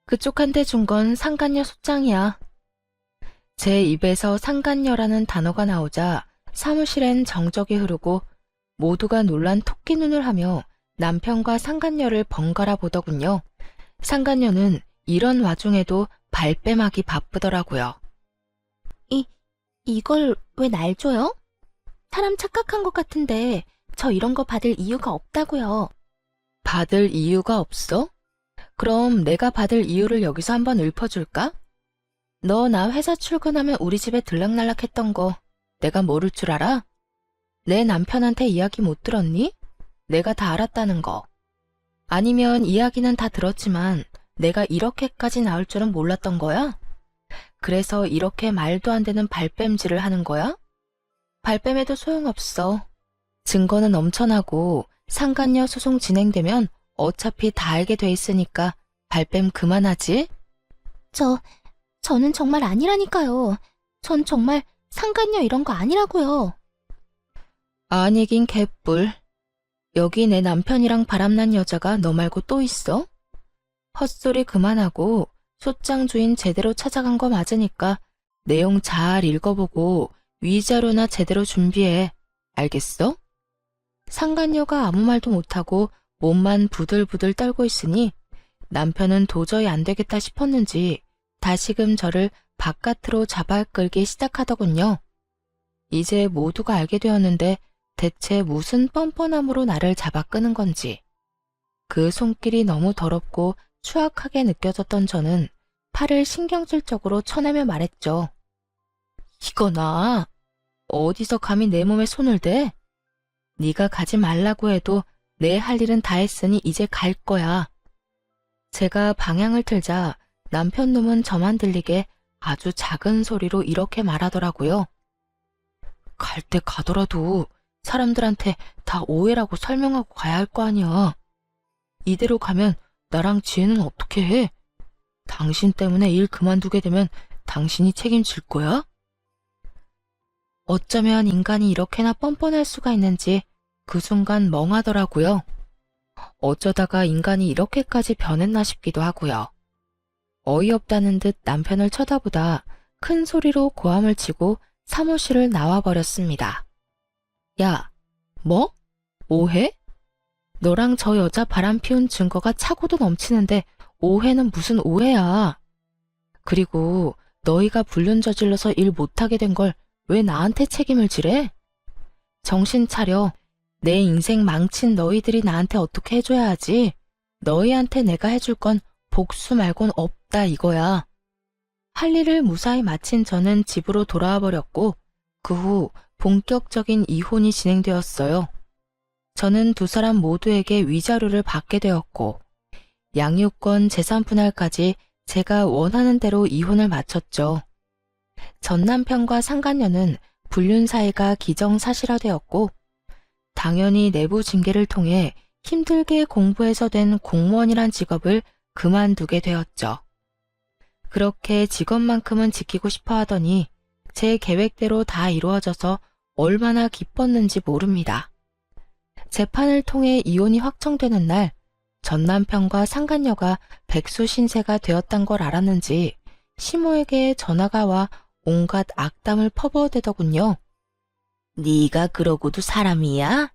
그쪽한테 준 건 상간녀 소장이야. 제 입에서 상간녀라는 단어가 나오자 사무실엔 정적이 흐르고 모두가 놀란 토끼 눈을 하며 남편과 상간녀를 번갈아 보더군요. 상간녀는 이런 와중에도 발뺌하기 바쁘더라고요. 이걸 왜 날 줘요? 사람 착각한 것 같은데 저 이런 거 받을 이유가 없다고요. 받을 이유가 없어? 그럼 내가 받을 이유를 여기서 한번 읊어줄까? 너 나 회사 출근하면 우리 집에 들락날락 했던 거 내가 모를 줄 알아? 내 남편한테 이야기 못 들었니? 내가 다 알았다는 거. 아니면 이야기는 다 들었지만 내가 이렇게까지 나올 줄은 몰랐던 거야? 그래서 이렇게 말도 안 되는 발뺌질을 하는 거야? 발뺌해도 소용없어. 증거는 넘쳐나고 상간녀 소송 진행되면 어차피 다 알게 돼 있으니까 발뺌 그만하지? 저는 정말 아니라니까요. 전 정말 상간녀 이런 거 아니라고요. 아니긴 개뿔. 여기 내 남편이랑 바람난 여자가 너 말고 또 있어? 헛소리 그만하고 소장 주인 제대로 찾아간 거 맞으니까 내용 잘 읽어보고 위자료나 제대로 준비해. 알겠어? 상간녀가 아무 말도 못하고 몸만 부들부들 떨고 있으니 남편은 도저히 안 되겠다 싶었는지 다시금 저를 바깥으로 잡아 끌기 시작하더군요. 이제 모두가 알게 되었는데 대체 무슨 뻔뻔함으로 나를 잡아 끄는 건지. 그 손길이 너무 더럽고 추악하게 느껴졌던 저는 팔을 신경질적으로 쳐내며 말했죠. 이거나 어디서 감히 내 몸에 손을 대? 네가 가지 말라고 해도 내 할 일은 다 했으니 이제 갈 거야. 제가 방향을 틀자 남편 놈은 저만 들리게 아주 작은 소리로 이렇게 말하더라고요. 갈 때 가더라도 사람들한테 다 오해라고 설명하고 가야 할 거 아니야. 이대로 가면 나랑 지혜는 어떻게 해? 당신 때문에 일 그만두게 되면 당신이 책임질 거야? 어쩌면 인간이 이렇게나 뻔뻔할 수가 있는지 그 순간 멍하더라고요. 어쩌다가 인간이 이렇게까지 변했나 싶기도 하고요. 어이없다는 듯 남편을 쳐다보다 큰 소리로 고함을 치고 사무실을 나와버렸습니다. 야, 뭐? 오해? 너랑 저 여자 바람 피운 증거가 차고도 넘치는데 오해는 무슨 오해야. 그리고 너희가 불륜 저질러서 일 못하게 된 걸 왜 나한테 책임을 지래? 정신 차려. 내 인생 망친 너희들이 나한테 어떻게 해줘야 하지. 너희한테 내가 해줄 건 복수 말곤 없다 이거야. 할 일을 무사히 마친 저는 집으로 돌아와 버렸고 그 후 본격적인 이혼이 진행되었어요. 저는 두 사람 모두에게 위자료를 받게 되었고 양육권 재산 분할까지 제가 원하는 대로 이혼을 마쳤죠. 전 남편과 상간녀는 불륜 사이가 기정사실화되었고 당연히 내부 징계를 통해 힘들게 공부해서 된 공무원이란 직업을 그만두게 되었죠. 그렇게 직업만큼은 지키고 싶어 하더니 제 계획대로 다 이루어져서 얼마나 기뻤는지 모릅니다. 재판을 통해 이혼이 확정되는 날 전 남편과 상간녀가 백수 신세가 되었단 걸 알았는지 시모에게 전화가 와 온갖 악담을 퍼부어대더군요. 네가 그러고도 사람이야?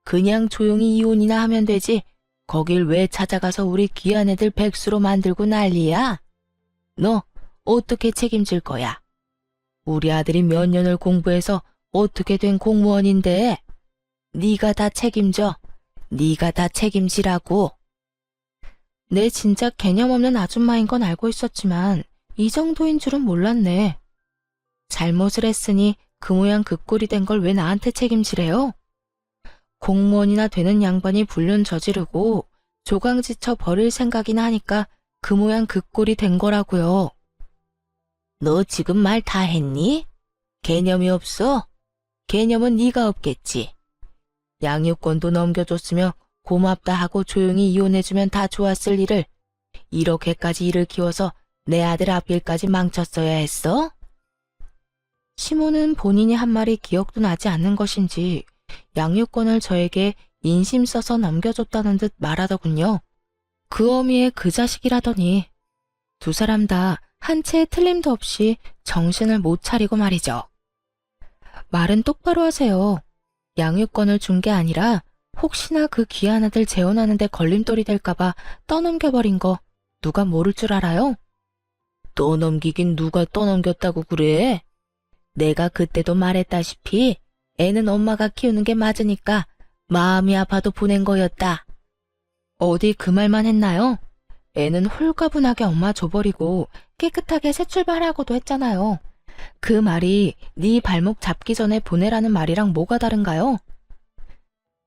그냥 조용히 이혼이나 하면 되지 거길 왜 찾아가서 우리 귀한 애들 백수로 만들고 난리야? 너 어떻게 책임질 거야? 우리 아들이 몇 년을 공부해서 어떻게 된 공무원인데? 네가 다 책임져. 네가 다 책임지라고. 내 진짜 개념 없는 아줌마인 건 알고 있었지만 이 정도인 줄은 몰랐네. 잘못을 했으니 그 모양 그 꼴이 된 걸 왜 나한테 책임지래요? 공무원이나 되는 양반이 불륜 저지르고 조강지쳐 버릴 생각이나 하니까 그 모양 그 꼴이 된 거라고요. 너 지금 말 다 했니? 개념이 없어? 개념은 네가 없겠지. 양육권도 넘겨줬으며 고맙다 하고 조용히 이혼해주면 다 좋았을 일을 이렇게까지 일을 키워서 내 아들 앞길까지 망쳤어야 했어? 시모는 본인이 한 말이 기억도 나지 않는 것인지 양육권을 저에게 인심 써서 넘겨줬다는 듯 말하더군요. 그 어미의 그 자식이라더니 두 사람 다 한 채의 틀림도 없이 정신을 못 차리고 말이죠. 말은 똑바로 하세요. 양육권을 준 게 아니라 혹시나 그 귀한 아들 재혼하는데 걸림돌이 될까봐 떠넘겨버린 거 누가 모를 줄 알아요? 떠넘기긴 누가 떠넘겼다고 그래? 내가 그때도 말했다시피 애는 엄마가 키우는 게 맞으니까 마음이 아파도 보낸 거였다. 어디 그 말만 했나요? 애는 홀가분하게 엄마 줘버리고 깨끗하게 새 출발하고도 했잖아요. 그 말이 네 발목 잡기 전에 보내라는 말이랑 뭐가 다른가요?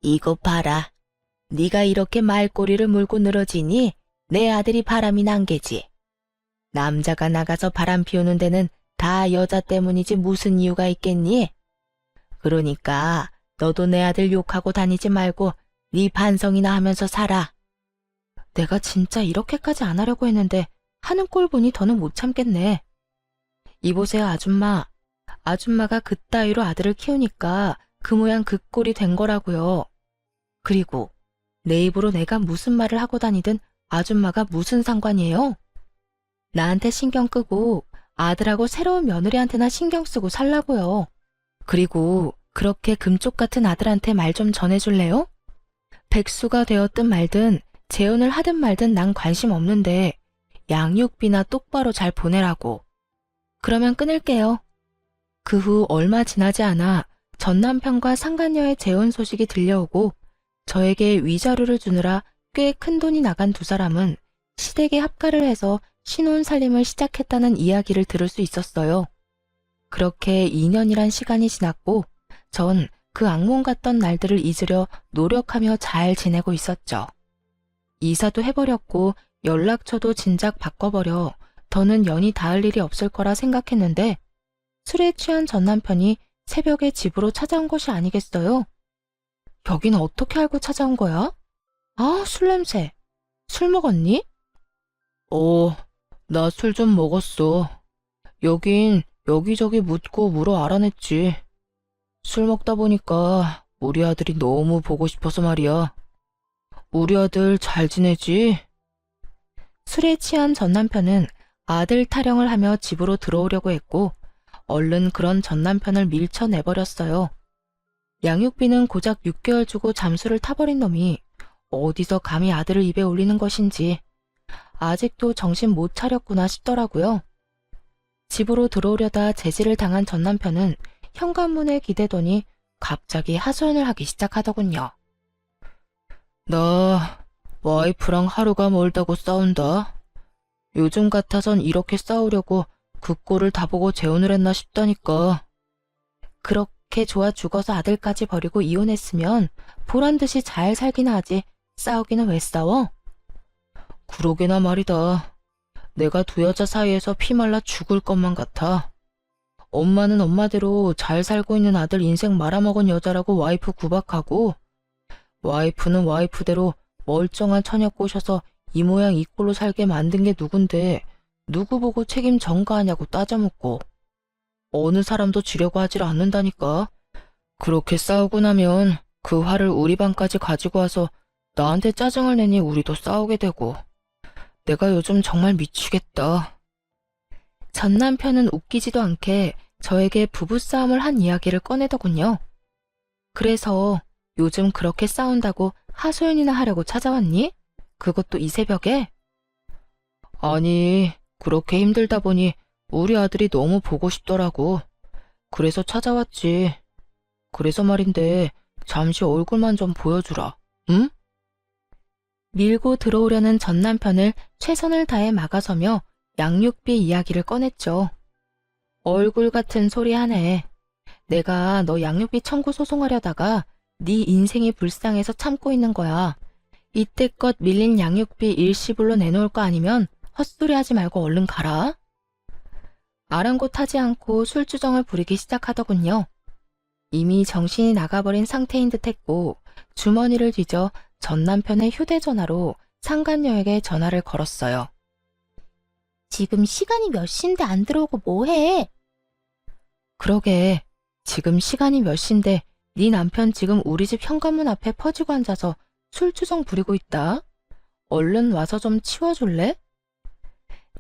이거 봐라. 네가 이렇게 말꼬리를 물고 늘어지니 내 아들이 바람이 난 게지. 남자가 나가서 바람 피우는 데는 다 여자 때문이지 무슨 이유가 있겠니? 그러니까 너도 내 아들 욕하고 다니지 말고 네 반성이나 하면서 살아. 내가 진짜 이렇게까지 안 하려고 했는데 하는 꼴 보니 더는 못 참겠네. 이보세요 아줌마. 아줌마가 그따위로 아들을 키우니까 그 모양 그 꼴이 된 거라고요. 그리고 내 입으로 내가 무슨 말을 하고 다니든 아줌마가 무슨 상관이에요? 나한테 신경 끄고 아들하고 새로운 며느리한테나 신경 쓰고 살라고요. 그리고 그렇게 금쪽 같은 아들한테 말 좀 전해줄래요? 백수가 되었든 말든 재혼을 하든 말든 난 관심 없는데 양육비나 똑바로 잘 보내라고. 그러면 끊을게요. 그 후 얼마 지나지 않아 전 남편과 상간녀의 재혼 소식이 들려오고 저에게 위자료를 주느라 꽤 큰 돈이 나간 두 사람은 시댁에 합가를 해서 신혼 살림을 시작했다는 이야기를 들을 수 있었어요. 그렇게 2년이란 시간이 지났고 전 그 악몽 같던 날들을 잊으려 노력하며 잘 지내고 있었죠. 이사도 해버렸고 연락처도 진작 바꿔버려 더는 연이 닿을 일이 없을 거라 생각했는데 술에 취한 전 남편이 새벽에 집으로 찾아온 것이 아니겠어요? 여긴 어떻게 알고 찾아온 거야? 아, 술 냄새. 술 먹었니? 나 술 좀 먹었어. 여긴 여기저기 묻고 물어 알아냈지. 술 먹다 보니까 우리 아들이 너무 보고 싶어서 말이야. 우리 아들 잘 지내지? 술에 취한 전 남편은 아들 타령을 하며 집으로 들어오려고 했고 얼른 그런 전 남편을 밀쳐내버렸어요. 양육비는 고작 6개월 주고 잠수를 타버린 놈이 어디서 감히 아들을 입에 올리는 것인지 아직도 정신 못 차렸구나 싶더라고요. 집으로 들어오려다 제지를 당한 전 남편은 현관문에 기대더니 갑자기 하소연을 하기 시작하더군요. 나 와이프랑 하루가 멀다고 싸운다. 요즘 같아선 이렇게 싸우려고 그 꼴을 다 보고 재혼을 했나 싶다니까. 그렇게 좋아 죽어서 아들까지 버리고 이혼했으면 보란듯이 잘 살기나 하지 싸우기는 왜 싸워? 그러게나 말이다. 내가 두 여자 사이에서 피말라 죽을 것만 같아. 엄마는 엄마대로 잘 살고 있는 아들 인생 말아먹은 여자라고 와이프 구박하고 와이프는 와이프대로 멀쩡한 처녀 꼬셔서 이 모양 이 꼴로 살게 만든 게 누군데 누구 보고 책임 전가하냐고 따져묻고 어느 사람도 지려고 하질 않는다니까. 그렇게 싸우고 나면 그 화를 우리 방까지 가지고 와서 나한테 짜증을 내니 우리도 싸우게 되고 내가 요즘 정말 미치겠다. 전 남편은 웃기지도 않게 저에게 부부싸움을 한 이야기를 꺼내더군요. 그래서 요즘 그렇게 싸운다고 하소연이나 하려고 찾아왔니? 그것도 이 새벽에? 아니, 그렇게 힘들다 보니 우리 아들이 너무 보고 싶더라고. 그래서 찾아왔지. 그래서 말인데 잠시 얼굴만 좀 보여주라. 응? 밀고 들어오려는 전 남편을 최선을 다해 막아서며 양육비 이야기를 꺼냈죠. 얼굴 같은 소리 하네. 내가 너 양육비 청구 소송하려다가 네 인생이 불쌍해서 참고 있는 거야. 이때껏 밀린 양육비 일시불로 내놓을 거 아니면 헛소리 하지 말고 얼른 가라. 아랑곳하지 않고 술주정을 부리기 시작하더군요. 이미 정신이 나가버린 상태인 듯했고 주머니를 뒤져 전 남편의 휴대전화로 상간녀에게 전화를 걸었어요. 지금 시간이 몇 시인데 안 들어오고 뭐해? 그러게, 지금 시간이 몇 시인데 네 남편 지금 우리 집 현관문 앞에 퍼지고 앉아서 술주정 부리고 있다. 얼른 와서 좀 치워줄래?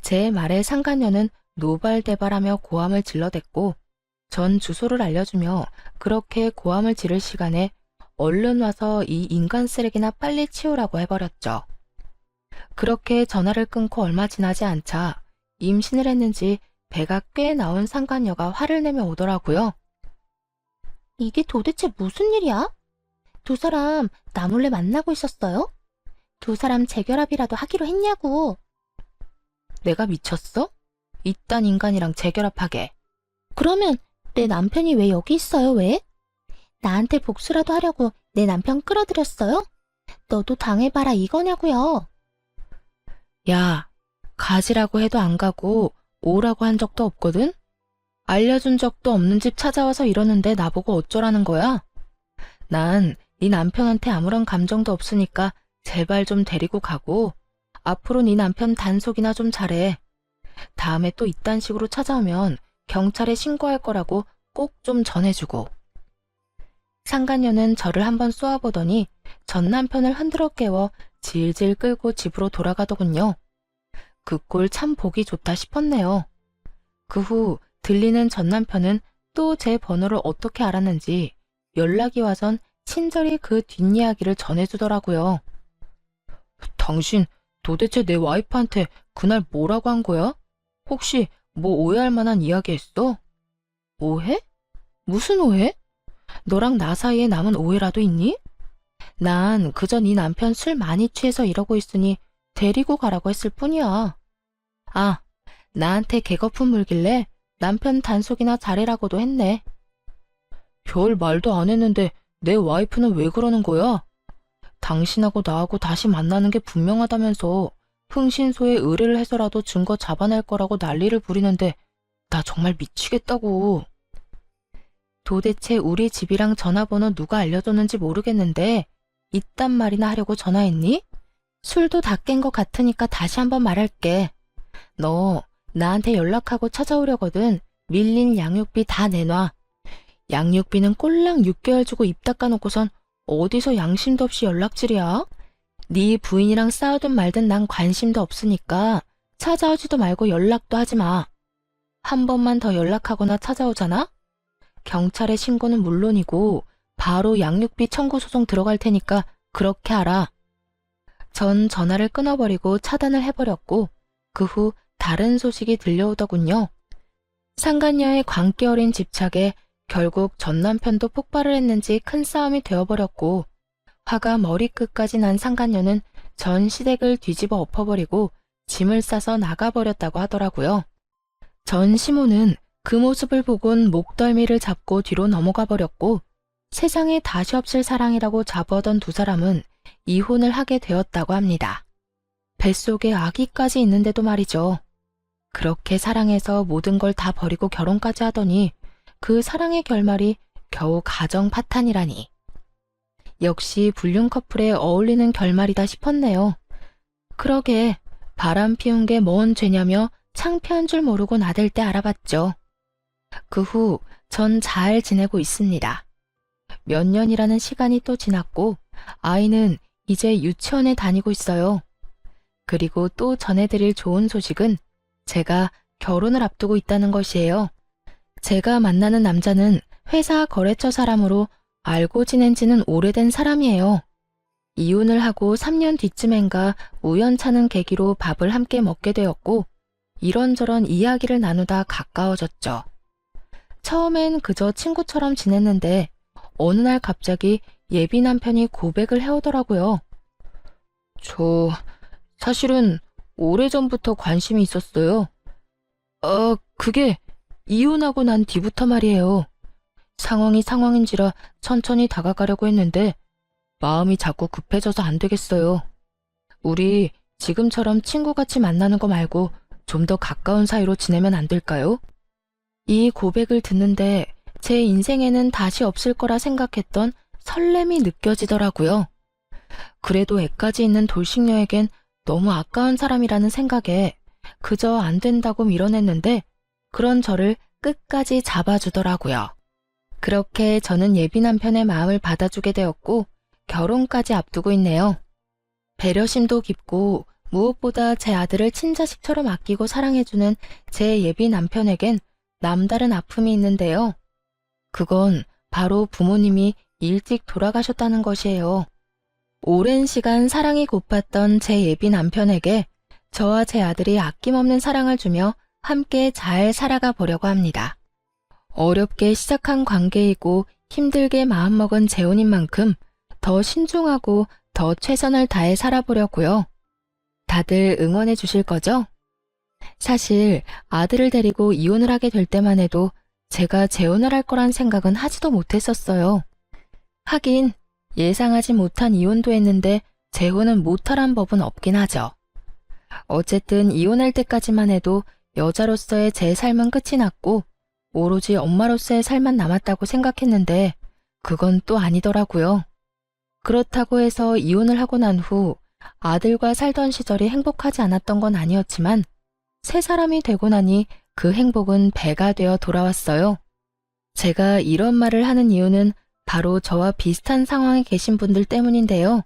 제 말에 상간녀는 노발대발하며 고함을 질러댔고 전 주소를 알려주며 그렇게 고함을 지를 시간에 얼른 와서 이 인간 쓰레기나 빨리 치우라고 해버렸죠. 그렇게 전화를 끊고 얼마 지나지 않자 임신을 했는지 배가 꽤 나온 상간녀가 화를 내며 오더라고요. 이게 도대체 무슨 일이야? 두 사람 나 몰래 만나고 있었어요? 두 사람 재결합이라도 하기로 했냐고. 내가 미쳤어? 이딴 인간이랑 재결합하게. 그러면 내 남편이 왜 여기 있어요, 왜? 나한테 복수라도 하려고 내 남편 끌어들였어요? 너도 당해봐라 이거냐고요. 야, 가지라고 해도 안 가고 오라고 한 적도 없거든? 알려준 적도 없는 집 찾아와서 이러는데 나보고 어쩌라는 거야? 난 네 남편한테 아무런 감정도 없으니까 제발 좀 데리고 가고 앞으로 네 남편 단속이나 좀 잘해. 다음에 또 이딴 식으로 찾아오면 경찰에 신고할 거라고 꼭 좀 전해주고. 상간녀는 저를 한번 쏘아보더니 전 남편을 흔들어 깨워 질질 끌고 집으로 돌아가더군요. 그 꼴 참 보기 좋다 싶었네요. 그 후 들리는 전 남편은 또 제 번호를 어떻게 알았는지 연락이 와선 친절히 그 뒷이야기를 전해주더라고요. 당신 도대체 내 와이프한테 그날 뭐라고 한 거야? 혹시 뭐 오해할 만한 이야기 했어? 오해? 무슨 오해? 너랑 나 사이에 남은 오해라도 있니? 난 그저 네 남편 술 많이 취해서 이러고 있으니 데리고 가라고 했을 뿐이야. 아, 나한테 개거품 물길래 남편 단속이나 잘해라고도 했네. 별 말도 안 했는데 내 와이프는 왜 그러는 거야? 당신하고 나하고 다시 만나는 게 분명하다면서 흥신소에 의뢰를 해서라도 증거 잡아낼 거라고 난리를 부리는데 나 정말 미치겠다고. 도대체 우리 집이랑 전화번호 누가 알려줬는지 모르겠는데 이딴 말이나 하려고 전화했니? 술도 다 깬 것 같으니까 다시 한번 말할게. 너 나한테 연락하고 찾아오려거든 밀린 양육비 다 내놔. 양육비는 꼴랑 6개월 주고 입 닦아놓고선 어디서 양심도 없이 연락질이야? 네 부인이랑 싸우든 말든 난 관심도 없으니까 찾아오지도 말고 연락도 하지 마. 한 번만 더 연락하거나 찾아오잖아? 경찰에 신고는 물론이고 바로 양육비 청구 소송 들어갈 테니까 그렇게 알아. 전 전화를 끊어버리고 차단을 해버렸고 그 후 다른 소식이 들려오더군요. 상간녀의 광기 어린 집착에 결국 전 남편도 폭발을 했는지 큰 싸움이 되어버렸고 화가 머리끝까지 난 상간녀는 전 시댁을 뒤집어 엎어버리고 짐을 싸서 나가버렸다고 하더라고요. 전 시모는 그 모습을 보곤 목덜미를 잡고 뒤로 넘어가 버렸고 세상에 다시 없을 사랑이라고 자부하던 두 사람은 이혼을 하게 되었다고 합니다. 뱃속에 아기까지 있는데도 말이죠. 그렇게 사랑해서 모든 걸 다 버리고 결혼까지 하더니 그 사랑의 결말이 겨우 가정 파탄이라니. 역시 불륜 커플에 어울리는 결말이다 싶었네요. 그러게 바람 피운 게 뭔 죄냐며 창피한 줄 모르고 나댈 때 알아봤죠. 그 후 전 잘 지내고 있습니다. 몇 년이라는 시간이 또 지났고 아이는 이제 유치원에 다니고 있어요. 그리고 또 전해드릴 좋은 소식은 제가 결혼을 앞두고 있다는 것이에요. 제가 만나는 남자는 회사 거래처 사람으로 알고 지낸 지는 오래된 사람이에요. 이혼을 하고 3년 뒤쯤엔가 우연찮은 계기로 밥을 함께 먹게 되었고 이런저런 이야기를 나누다 가까워졌죠. 처음엔 그저 친구처럼 지냈는데 어느 날 갑자기 예비 남편이 고백을 해오더라고요. 저 사실은 오래전부터 관심이 있었어요. 그게 이혼하고 난 뒤부터 말이에요. 상황이 상황인지라 천천히 다가가려고 했는데 마음이 자꾸 급해져서 안 되겠어요. 우리 지금처럼 친구같이 만나는 거 말고 좀 더 가까운 사이로 지내면 안 될까요? 이 고백을 듣는데 제 인생에는 다시 없을 거라 생각했던 설렘이 느껴지더라고요. 그래도 애까지 있는 돌싱녀에겐 너무 아까운 사람이라는 생각에 그저 안 된다고 밀어냈는데 그런 저를 끝까지 잡아주더라고요. 그렇게 저는 예비 남편의 마음을 받아주게 되었고 결혼까지 앞두고 있네요. 배려심도 깊고 무엇보다 제 아들을 친자식처럼 아끼고 사랑해주는 제 예비 남편에겐 남다른 아픔이 있는데요. 그건 바로 부모님이 일찍 돌아가셨다는 것이에요. 오랜 시간 사랑이 고팠던 제 예비 남편에게 저와 제 아들이 아낌없는 사랑을 주며 함께 잘 살아가 보려고 합니다. 어렵게 시작한 관계이고 힘들게 마음먹은 재혼인 만큼 더 신중하고 더 최선을 다해 살아보려고요. 다들 응원해 주실 거죠? 사실 아들을 데리고 이혼을 하게 될 때만 해도 제가 재혼을 할 거란 생각은 하지도 못했었어요. 하긴 예상하지 못한 이혼도 했는데 재혼은 못하란 법은 없긴 하죠. 어쨌든 이혼할 때까지만 해도 여자로서의 제 삶은 끝이 났고 오로지 엄마로서의 삶만 남았다고 생각했는데 그건 또 아니더라고요. 그렇다고 해서 이혼을 하고 난 후 아들과 살던 시절이 행복하지 않았던 건 아니었지만 새 사람이 되고 나니 그 행복은 배가 되어 돌아왔어요. 제가 이런 말을 하는 이유는 바로 저와 비슷한 상황에 계신 분들 때문인데요.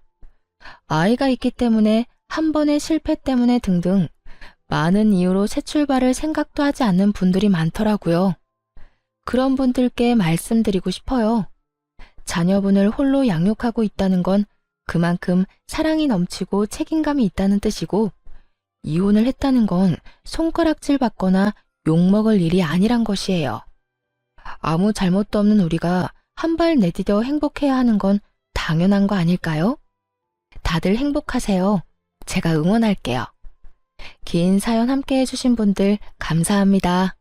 아이가 있기 때문에 한 번의 실패 때문에 등등 많은 이유로 새 출발을 생각도 하지 않는 분들이 많더라고요. 그런 분들께 말씀드리고 싶어요. 자녀분을 홀로 양육하고 있다는 건 그만큼 사랑이 넘치고 책임감이 있다는 뜻이고 이혼을 했다는 건 손가락질 받거나 욕먹을 일이 아니란 것이에요. 아무 잘못도 없는 우리가 한 발 내디뎌 행복해야 하는 건 당연한 거 아닐까요? 다들 행복하세요. 제가 응원할게요. 긴 사연 함께 해주신 분들 감사합니다.